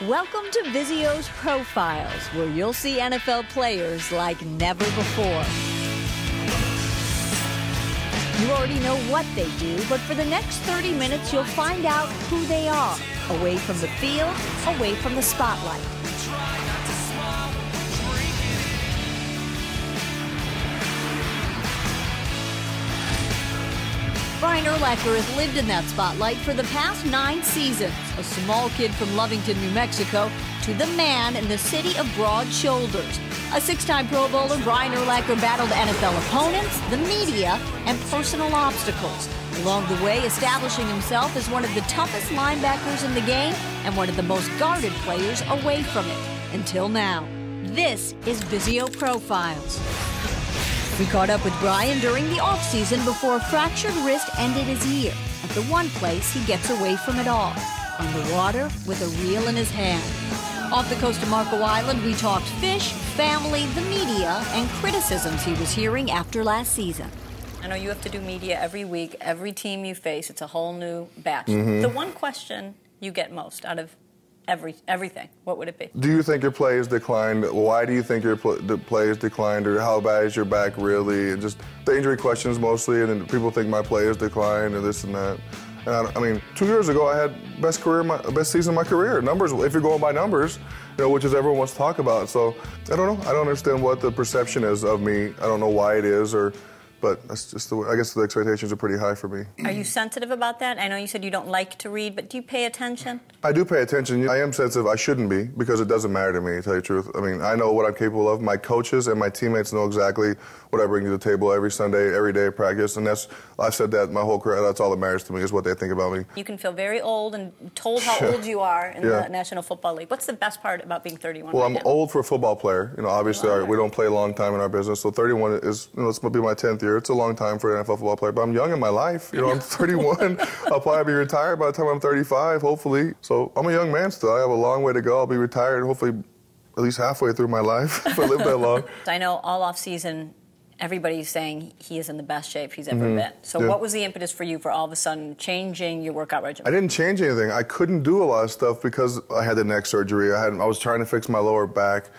Welcome to Vizio's Profiles, where you'll see NFL players like never before. You already know what they do, but for the next 30 minutes, you'll find out who they are, away from the field, away from the spotlight. Brian Urlacher has lived in that spotlight for the past 9 seasons. A small kid from Lovington, New Mexico, to the man in the city of broad shoulders. A 6-time Pro Bowler, Brian Urlacher battled NFL opponents, the media, and personal obstacles. Along the way, establishing himself as one of the toughest linebackers in the game and one of the most guarded players away from it. Until now. This is Vizio Profiles. We caught up with Brian during the offseason before a fractured wrist ended his year. At the one place he gets away from it all, on the water with a reel in his hand. Off the coast of Marco Island, we talked fish, family, the media, and criticisms he was hearing after last season. I know you have to do media every week, every team you face. It's a whole new batch. The one question you get most out of everything, what would it be? Do you think your play has declined? Why do you think your play has declined? Or how bad is your back really? And just the injury questions mostly, and then people think my play has declined and this and that. And I mean, 2 years ago I had best season of my career. Numbers, if you're going by numbers, you know, which is everyone wants to talk about. So I don't know. I don't understand what the perception is of me. I don't know why it is, but that's just the way. I guess the expectations are pretty high for me. Are you sensitive about that? I know you said you don't like to read, but do you pay attention? I do pay attention. I am sensitive. I shouldn't be, because it doesn't matter to me, to tell you the truth. I mean, I know what I'm capable of. My coaches and my teammates know exactly what I bring to the table every Sunday, every day of practice, and I've said that my whole career. That's all that matters to me, is what they think about me. You can feel very old and told how old you are in the National Football League. What's the best part about being 31 Well, right I'm now? old for a football player. You know, obviously we don't play a long time in our business, so 31 is, you know, this will be my 10th year. It's a long time for an NFL football player, but I'm young in my life. You know, I'm 31. I'll probably be retired by the time I'm 35, hopefully. So I'm a young man still. I have a long way to go. I'll be retired, hopefully, at least halfway through my life, if I live that long. I know all off-season, everybody's saying he is in the best shape he's ever been. So what was the impetus for you for all of a sudden changing your workout regimen? I didn't change anything. I couldn't do a lot of stuff because I had the neck surgery. I was trying to fix my lower back,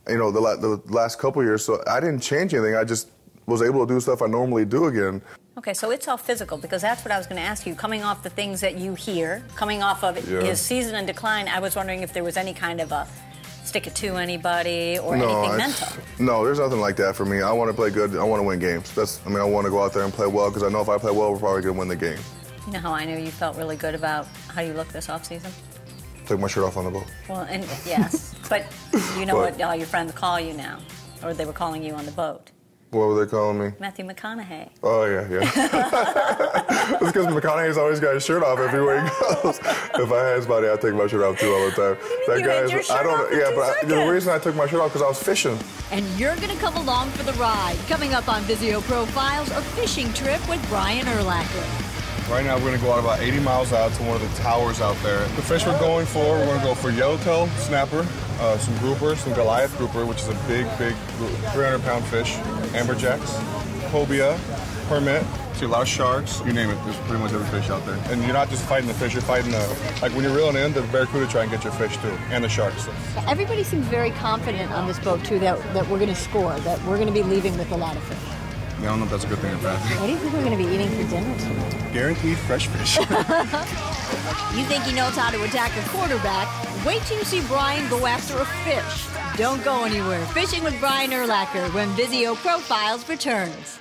you know, the last couple of years. So I didn't change anything. I just was able to do stuff I normally do again. Okay, so it's all physical, because that's what I was going to ask you. Coming off the things that you hear, coming off of his season in decline, I was wondering if there was any kind of a stick it to anybody or anything mental. No, there's nothing like that for me. I want to play good. I want to win games. I mean, I want to go out there and play well, because I know if I play well, we're probably going to win the game. You know how I knew you felt really good about how you look this offseason? Took my shirt off on the boat. Well, and yes, but you know what all your friends call you now, or they were calling you on the boat. What were they calling me? Matthew McConaughey. Oh, yeah. It's because McConaughey's always got his shirt off everywhere he goes. If I had his body, I'd take my shirt off, too, all the time. You had your shirt off for 2 seconds. The reason I took my shirt off because I was fishing. And you're going to come along for the ride. Coming up on Vizio Profiles, a fishing trip with Brian Urlacher. Right now, we're going to go out about 80 miles out to one of the towers out there. The fish we're going to go for yellowtail snapper, some grouper, some Goliath grouper, which is a big 300-pound fish, amberjacks, cobia, permit, see a lot of sharks, you name it. There's pretty much every fish out there. And you're not just fighting the fish, you're fighting like when you're reeling in, the barracuda try and get your fish too, and the sharks. Everybody seems very confident on this boat, too, that we're going to score, that we're going to be leaving with a lot of fish. Yeah, I don't know if that's a good thing or bad thing. What do you think we're going to be eating for dinner tonight? Guaranteed fresh fish. You think he knows how to attack a quarterback? Wait till you see Brian go after a fish. Don't go anywhere. Fishing with Brian Urlacher when Vizio Profiles returns.